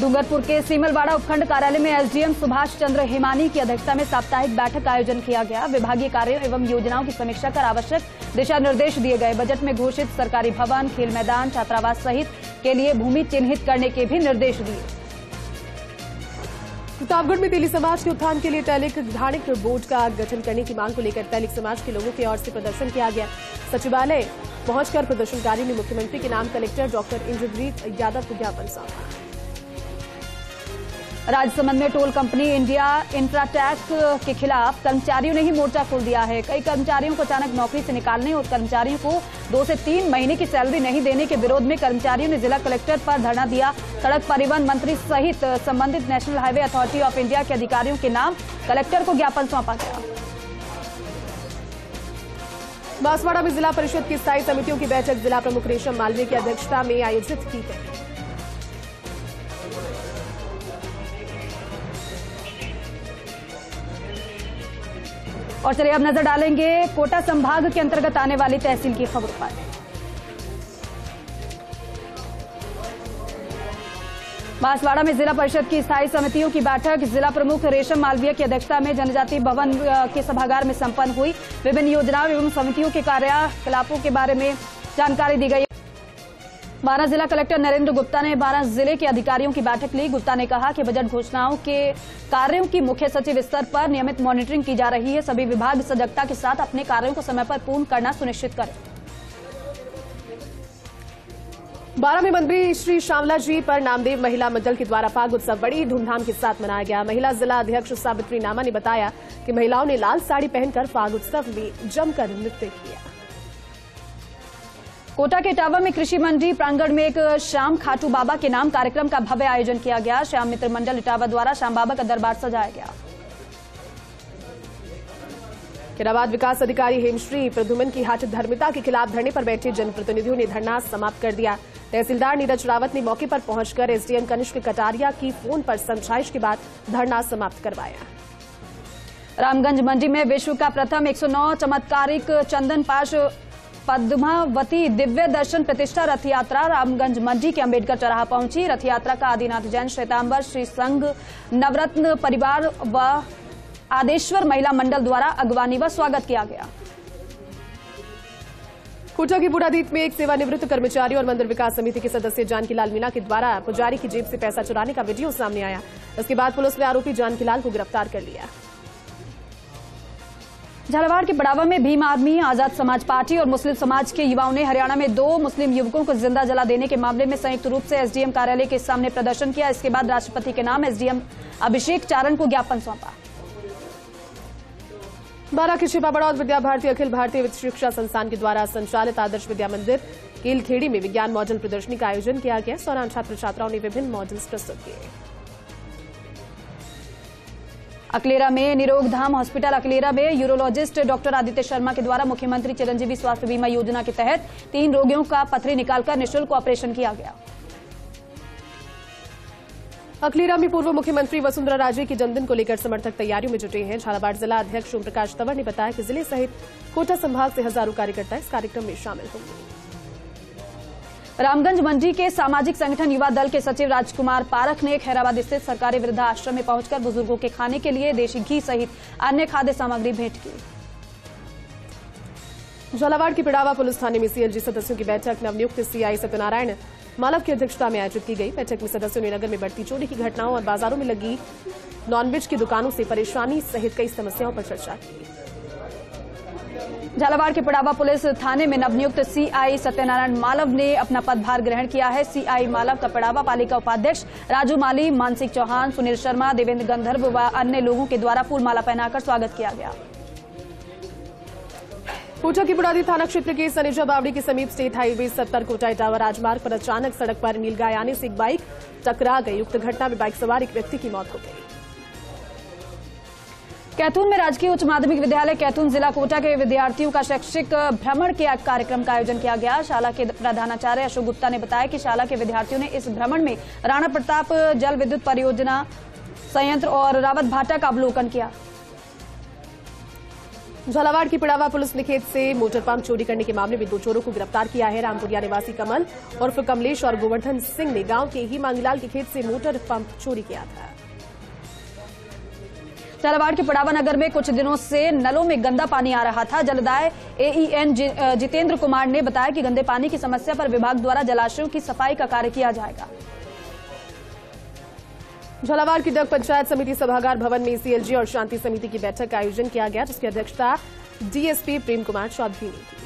[SPEAKER 2] डूंगरपुर के सीमलवाड़ा उपखंड कार्यालय में एसडीएम सुभाष चंद्र हेमानी की अध्यक्षता में साप्ताहिक बैठक का आयोजन किया गया। विभागीय कार्यों एवं योजनाओं की समीक्षा कर आवश्यक दिशा निर्देश दिए गए। बजट में घोषित सरकारी भवन, खेल मैदान, छात्रावास सहित के लिए भूमि चिन्हित करने के भी निर्देश दिए।
[SPEAKER 3] प्रतापगढ़ में तेली समाज के उत्थान के लिए तैलिक धार्मिक बोर्ड का गठन करने की मांग को लेकर तैलिक समाज के लोगों की ओर से प्रदर्शन किया गया। सचिवालय पहुंचकर प्रदर्शनकारी ने मुख्यमंत्री के नाम कलेक्टर डॉक्टर इंद्रजीत यादव को ज्ञापन सौंपा।
[SPEAKER 2] राजसमंद में टोल कंपनी इंडिया इंफ्राटेक के खिलाफ कर्मचारियों ने ही मोर्चा खोल दिया है। कई कर्मचारियों को अचानक नौकरी से निकालने और कर्मचारियों को 2 से 3 महीने की सैलरी नहीं देने के विरोध में कर्मचारियों ने जिला कलेक्टर पर धरना दिया। सड़क परिवहन मंत्री सहित संबंधित national highway authority of India के अधिकारियों के नाम कलेक्टर को ज्ञापन सौंपा गया।
[SPEAKER 3] बांसवाड़ा में जिला परिषद की स्थायी समितियों की बैठक जिला प्रमुख रेशम मालवीय की अध्यक्षता में आयोजित की गई।
[SPEAKER 2] और चलिए अब नजर डालेंगे कोटा संभाग के अंतर्गत आने वाली तहसील की खबरों पर। बांसवाड़ा में जिला परिषद की स्थायी समितियों की बैठक जिला प्रमुख रेशम मालवीय की अध्यक्षता में जनजाति भवन के सभागार में संपन्न हुई। विभिन्न योजनाओं एवं समितियों के कार्यकलापों के बारे में जानकारी दी गई। बारां जिला कलेक्टर नरेंद्र गुप्ता ने बारां जिले के अधिकारियों की बैठक ली। गुप्ता ने कहा कि बजट घोषणाओं के कार्यों की मुख्य सचिव स्तर पर नियमित मॉनिटरिंग की जा रही है। सभी विभाग सजगता के साथ अपने कार्यों को समय पर पूर्ण करना सुनिश्चित करें।
[SPEAKER 3] बारां में मंत्री श्री श्यामला जी पर नामदेव महिला मंडल के द्वारा फाग उत्सव बड़ी धूमधाम के साथ मनाया गया। महिला जिला अध्यक्ष सावित्री नामा ने बताया कि महिलाओं ने लाल साड़ी पहनकर फाग उत्सव में जमकर नृत्य किया।
[SPEAKER 2] कोटा के इटावा में कृषि मंडी प्रांगण में एक श्याम खाटू बाबा के नाम कार्यक्रम का भव्य आयोजन किया गया। श्याम मित्र मंडल इटावा द्वारा श्याम बाबा का दरबार सजाया गया।
[SPEAKER 3] खैराबाद विकास अधिकारी हेमश्री प्रद्युमन की हठ धर्मिता के खिलाफ धरने पर बैठे जनप्रतिनिधियों ने धरना समाप्त कर दिया। तहसीलदार नीरज रावत ने मौके पर पहुंचकर एसडीएम कनिष्क कटारिया की फोन पर समझाइश के बाद धरना समाप्त करवाया।
[SPEAKER 2] रामगंज मंडी में विश्व का प्रथम 109 चमत्कारिक चंदन पाश पद्मावती दिव्य दर्शन प्रतिष्ठा रथ यात्रा रामगंज मंडी के अंबेडकर चौराहा पहुंची। रथ यात्रा का आदिनाथ जैन श्वेतांबर श्री संघ नवरत्न परिवार व आदेश्वर महिला मंडल द्वारा अगवानी व स्वागत किया गया।
[SPEAKER 3] कोटा की बूढ़ादीप में एक सेवानिवृत्त कर्मचारी और मंदिर विकास समिति के सदस्य जानकीलाल मीणा के द्वारा पुजारी की जेब से पैसा चुराने का वीडियो सामने आया। इसके बाद पुलिस ने आरोपी जानकीलाल को गिरफ्तार कर लिया।
[SPEAKER 2] झालावाड़ के बड़ावा में भीम आदमी आजाद समाज पार्टी और मुस्लिम समाज के युवाओं ने हरियाणा में 2 मुस्लिम युवकों को जिंदा जला देने के मामले में संयुक्त रूप से एसडीएम कार्यालय के सामने प्रदर्शन किया। इसके बाद राष्ट्रपति के नाम एसडीएम अभिषेक चारण को ज्ञापन सौंपा।
[SPEAKER 3] बारां के शिवा बड़ौद विद्या भारती अखिल भारतीय वित्त शिक्षा संस्थान के द्वारा संचालित आदर्श विद्या मंदिर केलखेड़ी में विज्ञान मॉडल प्रदर्शनी का आयोजन किया गया। इस दौरान छात्र छात्राओं ने विभिन्न मॉडल्स प्रस्तुत किए।
[SPEAKER 2] अकलेरा में निरोग धाम हॉस्पिटल अकलेरा में यूरोलॉजिस्ट डॉक्टर आदित्य शर्मा के द्वारा मुख्यमंत्री चिरंजीवी स्वास्थ्य बीमा योजना के तहत 3 रोगियों का पथरी निकालकर निःशुल्क ऑपरेशन किया गया।
[SPEAKER 3] अकलेरा में पूर्व मुख्यमंत्री वसुंधरा राजे के जन्मदिन को लेकर समर्थक तैयारियों में जुटे हैं। झालावाड़ जिला अध्यक्ष ओम प्रकाश तंवर ने बताया कि जिले सहित कोटा संभाग से हजारों कार्यकर्ता इस कार्यक्रम में शामिल होंगे।
[SPEAKER 2] रामगंज मंडी के सामाजिक संगठन युवा दल के सचिव राजकुमार पारख ने खैराबाद स्थित सरकारी वृद्धा आश्रम में पहुंचकर बुजुर्गों के खाने के लिए देशी घी सहित अन्य खाद्य सामग्री भेंट की।
[SPEAKER 3] झालावाड़ की पिड़ावा पुलिस थाने में सीएलजी सदस्यों की बैठक नवनियुक्त सीआई सत्यनारायण मालव की अध्यक्षता में आयोजित की गई। बैठक में सदस्यों ने नगर में बढ़ती चोरी की घटनाओं और बाजारों में लगी नॉनवेज की दुकानों से परेशानी सहित कई समस्याओं पर चर्चा की।
[SPEAKER 2] झालावाड़ के पिड़ावा पुलिस थाने में नवनियुक्त सीआई सत्यनारायण मालव ने अपना पदभार ग्रहण किया है। सीआई मालव का पिड़ावा पालिका उपाध्यक्ष राजू माली, मानसिक चौहान, सुनील शर्मा, देवेंद्र गंधर्व व अन्य लोगों के द्वारा फूलमाला पहनाकर स्वागत किया गया।
[SPEAKER 3] कोटा की बुढ़ादी थाना क्षेत्र के सनेजा बावड़ी के समीप स्टेट हाईवे 70 कोटा इटावा राजमार्ग पर अचानक सड़क पर नीलगाय आने से एक बाइक टकरा गई। उक्त घटना में बाइक सवार एक व्यक्ति की मौत हो गई।
[SPEAKER 2] कैथून में राजकीय उच्च माध्यमिक विद्यालय कैथून जिला कोटा के विद्यार्थियों का शैक्षिक भ्रमण के कार्यक्रम का आयोजन किया गया। शाला के प्रधानाचार्य अशोक गुप्ता ने बताया कि शाला के विद्यार्थियों ने इस भ्रमण में राणा प्रताप जल विद्युत परियोजना संयंत्र और रावत भाटा का अवलोकन किया।
[SPEAKER 3] झालावाड़ की पिड़ावा पुलिस ने खेत से मोटर पंप चोरी करने के मामले में 2 चोरों को गिरफ्तार किया है। रामपुरिया निवासी कमल उर्फ कमलेश और गोवर्धन सिंह ने गांव के ही मांगीलाल के खेत से मोटर पंप चोरी किया था।
[SPEAKER 2] झालावाड़ के पिड़ावा नगर में कुछ दिनों से नलों में गंदा पानी आ रहा था। जलदाय एईएन जितेंद्र कुमार ने बताया कि गंदे पानी की समस्या पर विभाग द्वारा जलाशयों की सफाई का कार्य किया जाएगा।
[SPEAKER 3] झालावाड़ की डग पंचायत समिति सभागार भवन में सीएलजी और शांति समिति की बैठक का आयोजन किया गया, जिसकी अध्यक्षता डीएसपी प्रेम कुमार चौधरी ने की।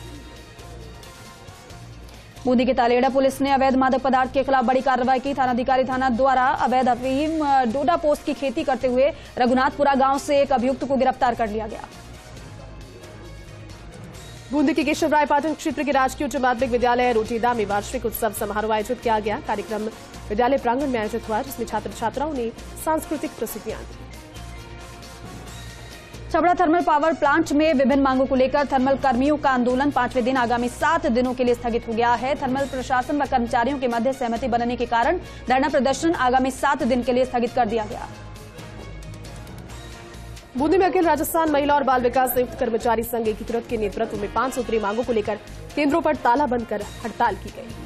[SPEAKER 2] बूंदी के तालेड़ा पुलिस ने अवैध मादक पदार्थ के खिलाफ बड़ी कार्रवाई की। थानाधिकारी थाना द्वारा अवैध अफीम डोडा पोस्ट की खेती करते हुए रघुनाथपुरा गांव से एक अभियुक्त को गिरफ्तार कर लिया गया।
[SPEAKER 3] बूंदी के केशवराय पाटन क्षेत्र के राजकीय उच्च माध्यमिक विद्यालय रोटीदा में वार्षिक उत्सव समारोह आयोजित किया गया। कार्यक्रम विद्यालय प्रांगण में आयोजित हुआ, जिसमें छात्र छात्राओं ने सांस्कृतिक प्रस्तुतियां दी।
[SPEAKER 2] छबड़ा थर्मल पावर प्लांट में विभिन्न मांगों को लेकर थर्मल कर्मियों का आंदोलन 5वें दिन आगामी 7 दिनों के लिए स्थगित हो गया है। थर्मल प्रशासन व कर्मचारियों के मध्य सहमति बनने के कारण धरना प्रदर्शन आगामी 7 दिन के लिए स्थगित कर दिया गया।
[SPEAKER 3] बूंदी में अखिल राजस्थान महिला और बाल विकास संयुक्त कर्मचारी संघ एकीकृत के नेतृत्व में 5 सूत्रीय मांगों को लेकर केंद्रों पर ताला बंद कर हड़ताल की गई।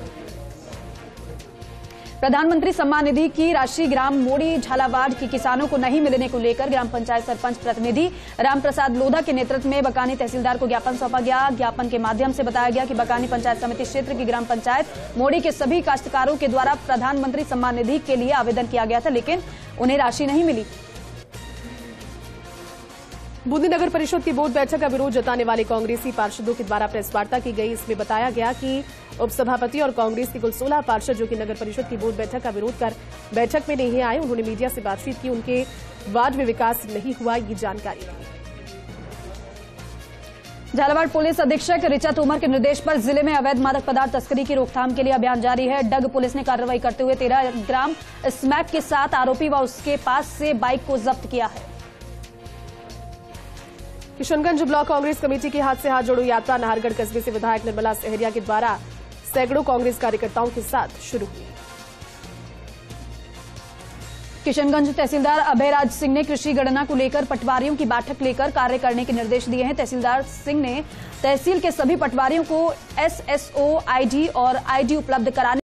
[SPEAKER 2] प्रधानमंत्री सम्मान निधि की राशि ग्राम मोड़ी झालावाड़ के किसानों को नहीं मिलने को लेकर ग्राम पंचायत सरपंच प्रतिनिधि रामप्रसाद लोधा के नेतृत्व में बकानी तहसीलदार को ज्ञापन सौंपा गया। ज्ञापन के माध्यम से बताया गया कि बकानी पंचायत समिति क्षेत्र की ग्राम पंचायत मोड़ी के सभी काश्तकारों के द्वारा प्रधानमंत्री सम्मान निधि के लिए आवेदन किया गया था, लेकिन उन्हें राशि नहीं मिली।
[SPEAKER 3] बूंदी नगर परिषद की बोर्ड बैठक का विरोध जताने वाले कांग्रेसी पार्षदों के द्वारा प्रेस वार्ता की गई। इसमें बताया गया कि उपसभापति और कांग्रेस के कुल 16 पार्षद जो कि नगर परिषद की बोर्ड बैठक का विरोध कर बैठक में नहीं आए, उन्होंने मीडिया से बातचीत की। उनके वार्ड में विकास नहीं हुआ, ये जानकारी दी।
[SPEAKER 2] झालावाड़ पुलिस अधीक्षक ऋचा तोमर के निर्देश पर जिले में अवैध मादक पदार्थ तस्करी की रोकथाम के लिए अभियान जारी है। डग पुलिस ने कार्रवाई करते हुए 13 ग्राम स्मैक के साथ आरोपी व उसके पास से बाइक को जब्त किया है।
[SPEAKER 3] किशनगंज ब्लॉक कांग्रेस कमेटी की हाथ से हाथ जोड़ो यात्रा नाहरगढ़ कस्बे से विधायक निर्मला सहरिया के द्वारा सैकड़ों कांग्रेस कार्यकर्ताओं के साथ शुरू हुई।
[SPEAKER 2] किशनगंज तहसीलदार अभयराज सिंह ने कृषि गणना को लेकर पटवारियों की बैठक लेकर कार्य करने के निर्देश दिए हैं। तहसीलदार सिंह ने तहसील के सभी पटवारियों को SSO, ID और ID उपलब्ध कराने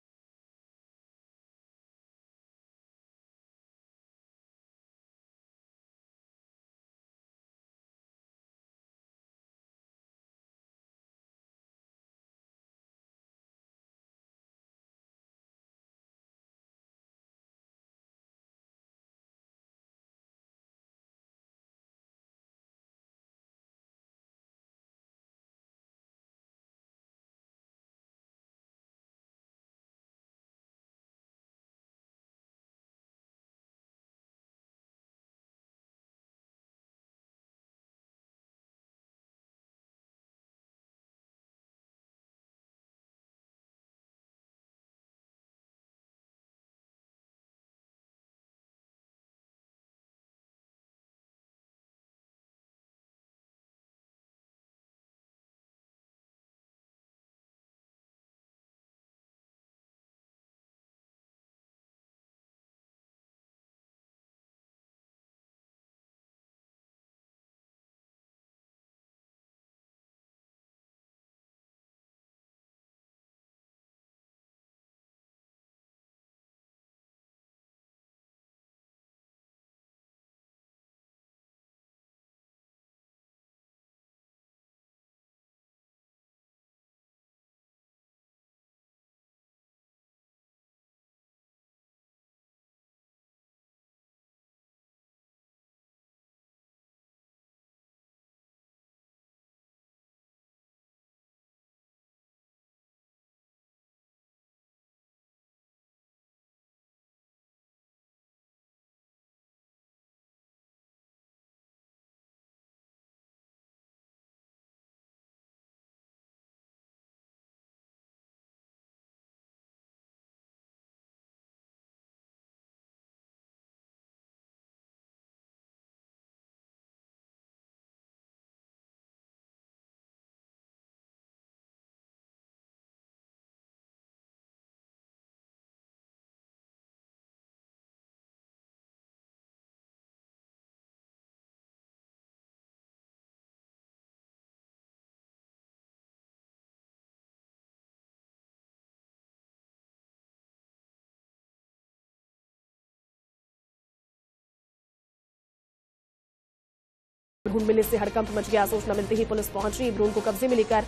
[SPEAKER 3] भ्रूण मिलने से हड़कंप मच गया। सूचना मिलते ही पुलिस पहुंची। भ्रूण को कब्जे में लेकर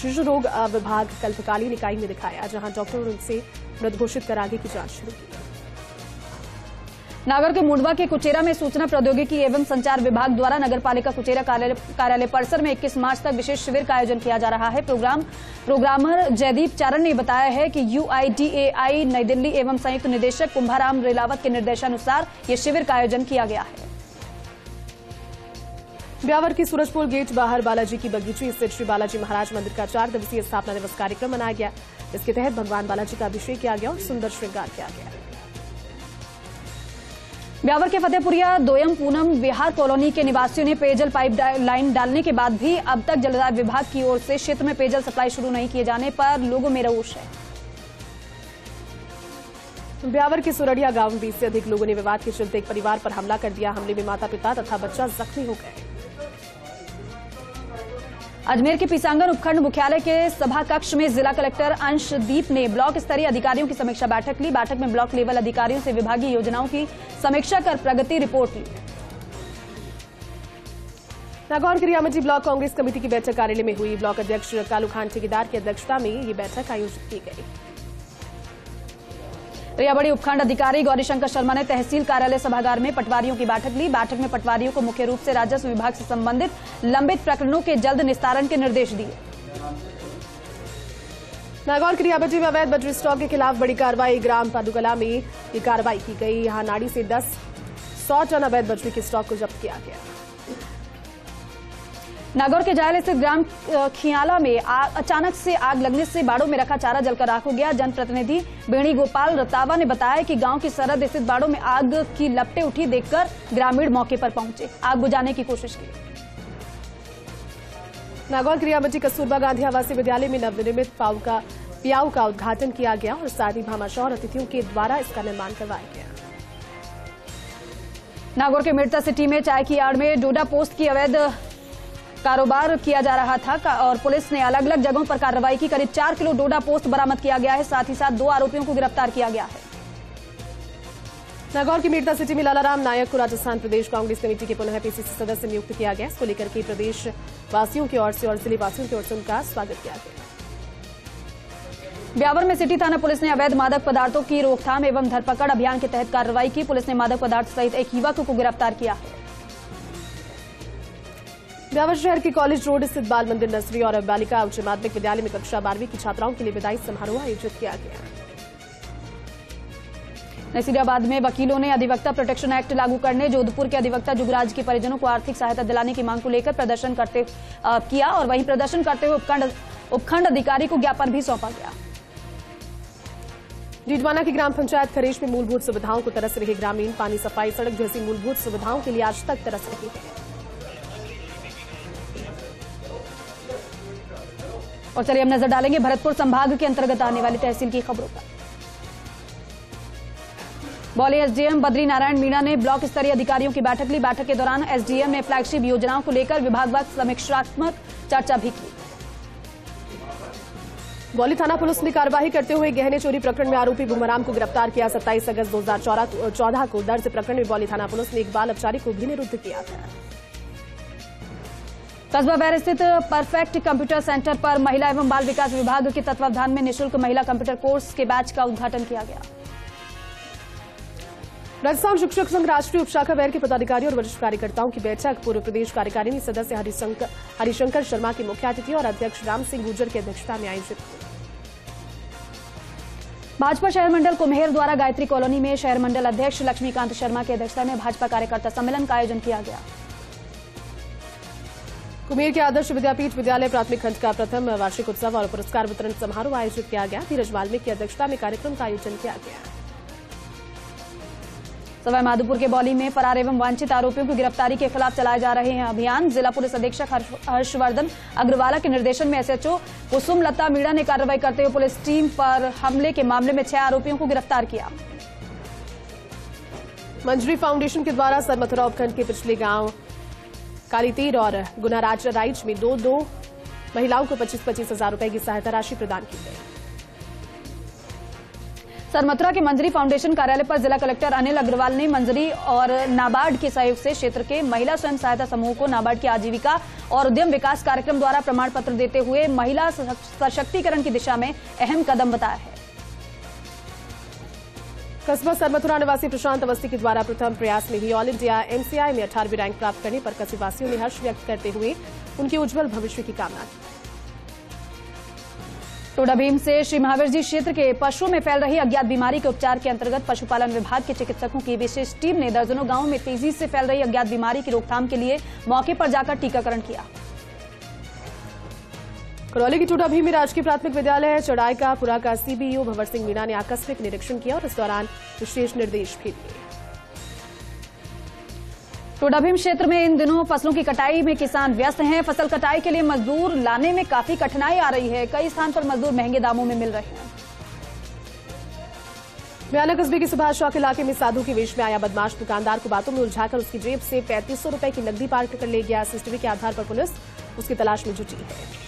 [SPEAKER 3] शिशु रोग विभाग कल्पकालीन इकाई में दिखाया, जहां डॉक्टरों ने उनसे मृत घोषित कर आगे की जांच शुरू की।
[SPEAKER 2] नागौर के मुंडवा के कुचेरा में सूचना प्रौद्योगिकी एवं संचार विभाग द्वारा नगरपालिका कुचेरा कार्यालय परिसर में 21 मार्च तक विशेष शिविर का आयोजन किया जा रहा है। प्रोग्रामर जयदीप चारण ने बताया है कि UIDAI नई दिल्ली एवं संयुक्त निदेशक कुंभाराम रेलावत के निर्देशानुसार ये शिविर का आयोजन किया गया है।
[SPEAKER 3] ब्यावर की सूरजपुर गेट बाहर बालाजी की बगीची स्थित श्री बालाजी महाराज मंदिर का 4 दिवसीय स्थापना दिवस कार्यक्रम मनाया गया। इसके तहत भगवान बालाजी का अभिषेक किया गया और सुंदर श्रृंगार किया गया।
[SPEAKER 2] ब्यावर के फतेहपुरिया दोयम पूनम विहार कॉलोनी के निवासियों ने पेयजल पाइप लाइन डालने के बाद भी अब तक जलदाय विभाग की ओर से क्षेत्र में पेयजल सप्लाई शुरू नहीं किए जाने पर लोगों में रोष है।
[SPEAKER 3] ब्यावर के सुरड़िया गांव में 20 से अधिक लोगों ने विवाद के चलते एक परिवार पर हमला कर दिया। हमले में माता पिता तथा बच्चा जख्मी हो गए।
[SPEAKER 2] अजमेर के पीसांगन उपखंड मुख्यालय के सभा कक्ष में जिला कलेक्टर अंशदीप ने ब्लॉक स्तरीय अधिकारियों की समीक्षा बैठक ली। बैठक में ब्लॉक लेवल अधिकारियों से विभागीय योजनाओं की समीक्षा कर प्रगति रिपोर्ट ली।
[SPEAKER 3] नागौर के रियामती ब्लॉक कांग्रेस कमेटी की बैठक कार्यालय में हुई। ब्लॉक अध्यक्ष कालू खान ठेकेदार की अध्यक्षता में ये बैठक आयोजित की गई।
[SPEAKER 2] रियाबड़ी उपखंड अधिकारी गौरीशंकर शर्मा ने तहसील कार्यालय सभागार में पटवारियों की बैठक ली। बैठक में पटवारियों को मुख्य रूप से राजस्व विभाग से संबंधित लंबित प्रकरणों के जल्द निस्तारण के निर्देश दिए।
[SPEAKER 3] नागौर के रियाबड़ी में अवैध बजरी स्टॉक के खिलाफ बड़ी कार्रवाई। ग्राम पादुकला में ये कार्रवाई की गई। यहां नाड़ी से 100 टन अवैध बजरी के स्टॉक को जब्त किया गया।
[SPEAKER 2] नागौर के जायल स्थित ग्राम खियाला में अचानक से आग लगने से बाड़ों में रखा चारा जलकर राख हो गया। जनप्रतिनिधि बेणी गोपाल रतावा ने बताया कि गांव की सरहद स्थित बाड़ों में आग की लपटें उठी देखकर ग्रामीण मौके पर पहुंचे, आग बुझाने की कोशिश की।
[SPEAKER 3] नागौर के रियाबड़ी कस्तूरबा गांधी आवासीय विद्यालय में नवनिर्मित पियाऊ का उद्घाटन किया गया और साथ ही भामाशाह और अतिथियों के द्वारा इसका निर्माण करवाया गया।
[SPEAKER 2] नागौर के मिर्ता सिटी में चाय की आड़ में डोडा पोस्ट की अवैध कारोबार किया जा रहा था और पुलिस ने अलग अलग जगहों पर कार्रवाई की। करीब 4 किलो डोडा पोस्ट बरामद किया गया है। साथ ही साथ 2 आरोपियों को गिरफ्तार किया गया है।
[SPEAKER 3] नागौर की मीरता सिटी में लालाराम नायक को राजस्थान प्रदेश कांग्रेस कमेटी के पुनः PCC सदस्य नियुक्त किया गया। इसको लेकर के प्रदेश वासियों की ओर से और जिले वासियों की ओर से उनका स्वागत किया गया।
[SPEAKER 2] ब्यावर में सिटी थाना पुलिस ने अवैध मादक पदार्थों की रोकथाम एवं धरपकड़ अभियान के तहत कार्रवाई की। पुलिस ने मादक पदार्थ सहित एक युवक को गिरफ्तार किया है।
[SPEAKER 3] ब्यावर शहर के कॉलेज रोड स्थित बाल मंदिर नर्सरी और बालिका उच्च माध्यमिक विद्यालय में कक्षा 12वीं की छात्राओं के लिए विदाई समारोह आयोजित किया गया।
[SPEAKER 2] नसीराबाद में वकीलों ने अधिवक्ता प्रोटेक्शन एक्ट लागू करने, जोधपुर के अधिवक्ता जुगराज के परिजनों को आर्थिक सहायता दिलाने की मांग को लेकर प्रदर्शन किया और वहीं प्रदर्शन करते हुए उपखंड अधिकारी को ज्ञापन भी सौंपा गया।
[SPEAKER 3] डीडवाना की ग्राम पंचायत खरेश में मूलभूत सुविधाओं को तरस रहे ग्रामीण। पानी, सफाई, सड़क जैसी मूलभूत सुविधाओं के लिए आज तक तरस रहे हैं।
[SPEAKER 2] और चलिए हम नजर डालेंगे भरतपुर संभाग के अंतर्गत आने वाली तहसील की खबरों पर। बौली SDM बद्री नारायण मीणा ने ब्लॉक स्तरीय अधिकारियों की बैठक ली। बैठक के दौरान SDM ने फ्लैगशिप योजनाओं को लेकर विभागवार समीक्षात्मक चर्चा भी की।
[SPEAKER 3] बौली थाना पुलिस ने कार्रवाई करते हुए गहने चोरी प्रकरण में आरोपी बुमराम को गिरफ्तार किया। 27 अगस्त 2014 को दर्ज प्रकरण में बौली थाना पुलिस ने एक बाल अपचारी को भी निरुद्ध किया था।
[SPEAKER 2] कस्बा बैर स्थित परफेक्ट कंप्यूटर सेंटर पर महिला एवं बाल विकास विभाग के तत्वावधान में निःशुल्क महिला कंप्यूटर कोर्स के बैच का उद्घाटन किया गया।
[SPEAKER 3] राजस्थान शिक्षक संघ राष्ट्रीय उपशाखा बैर के पदाधिकारियों और वरिष्ठ कार्यकर्ताओं की बैठक पूर्व प्रदेश कार्यकारिणी सदस्य हरिशंकर शर्मा के मुख्य अतिथि और अध्यक्ष राम सिंह गुर्जर की अध्यक्षता में आयोजित हुई।
[SPEAKER 2] भाजपा शहर मंडल कुम्हेर द्वारा गायत्री कॉलोनी में शहर मंडल अध्यक्ष लक्ष्मीकांत शर्मा की अध्यक्षता में भाजपा कार्यकर्ता सम्मेलन का आयोजन किया गया।
[SPEAKER 3] कुम्हेर के आदर्श विद्यापीठ विद्यालय प्राथमिक खंड का प्रथम वार्षिक उत्सव और पुरस्कार वितरण समारोह आयोजित किया गया। धीरज वाल्मीकि की अध्यक्षता में कार्यक्रम का आयोजन किया गया।
[SPEAKER 2] सवाई माधोपुर के बौली में फरार एवं वांछित आरोपियों की गिरफ्तारी के खिलाफ चलाए जा रहे हैं अभियान। जिला पुलिस अधीक्षक हर्षवर्धन अग्रवाला के निर्देशन में SHO कुसुम लता मीणा ने कार्रवाई करते हुए पुलिस टीम पर हमले के मामले में 6 आरोपियों को गिरफ्तार किया।
[SPEAKER 3] मंजरी फाउंडेशन के द्वारा सरमथुरा उपखंड के पिछले गांव कालीतीर और गुनाराज राइच में 2 महिलाओं को 25-25 हजार रुपए की सहायता राशि प्रदान की गई।
[SPEAKER 2] सरमथुरा के मंजरी फाउंडेशन कार्यालय पर जिला कलेक्टर अनिल अग्रवाल ने मंजरी और नाबार्ड के सहयोग से क्षेत्र के महिला स्वयं सहायता समूह को नाबार्ड की आजीविका और उद्यम विकास कार्यक्रम द्वारा प्रमाण पत्र देते हुए महिला सशक्तिकरण की दिशा में अहम कदम बताया है।
[SPEAKER 3] कस्बा सरमथुरा निवासी प्रशांत अवस्थी के द्वारा प्रथम प्रयास में ही ऑल इंडिया एमसीआई में 18वीं रैंक प्राप्त करने पर कस्बवासियों ने हर्ष व्यक्त करते हुए उनके उज्जवल भविष्य की कामना की।
[SPEAKER 2] टोडा भीम से श्री महावीर जी क्षेत्र के पशुओं में फैल रही अज्ञात बीमारी के उपचार के अंतर्गत पशुपालन विभाग के चिकित्सकों की विशेष टीम ने दर्जनों गांवों में तेजी से फैल रही अज्ञात बीमारी की रोकथाम के लिए मौके पर जाकर टीकाकरण किया।
[SPEAKER 3] करौली की टोडा भीम में राजकीय प्राथमिक विद्यालय चढ़ाईकापुरा का सीबीईओ भंवर सिंह मीणा ने आकस्मिक निरीक्षण किया और इस दौरान विशेष निर्देश भी दिए।
[SPEAKER 2] टोडा भीम क्षेत्र में इन दिनों फसलों की कटाई में किसान व्यस्त हैं। फसल कटाई के लिए मजदूर लाने में काफी कठिनाई आ रही है। कई स्थान पर मजदूर महंगे दामों में मिल रहे हैं।
[SPEAKER 3] म्याना कस्बे के सुभाष चौक इलाके में साधु के वेश में आया बदमाश दुकानदार को बातों में उलझाकर उसकी जेब से 3500 रुपए की नकदी पार कर ले गया। सीसीटीवी के आधार पर पुलिस उसकी तलाश में जुटी है।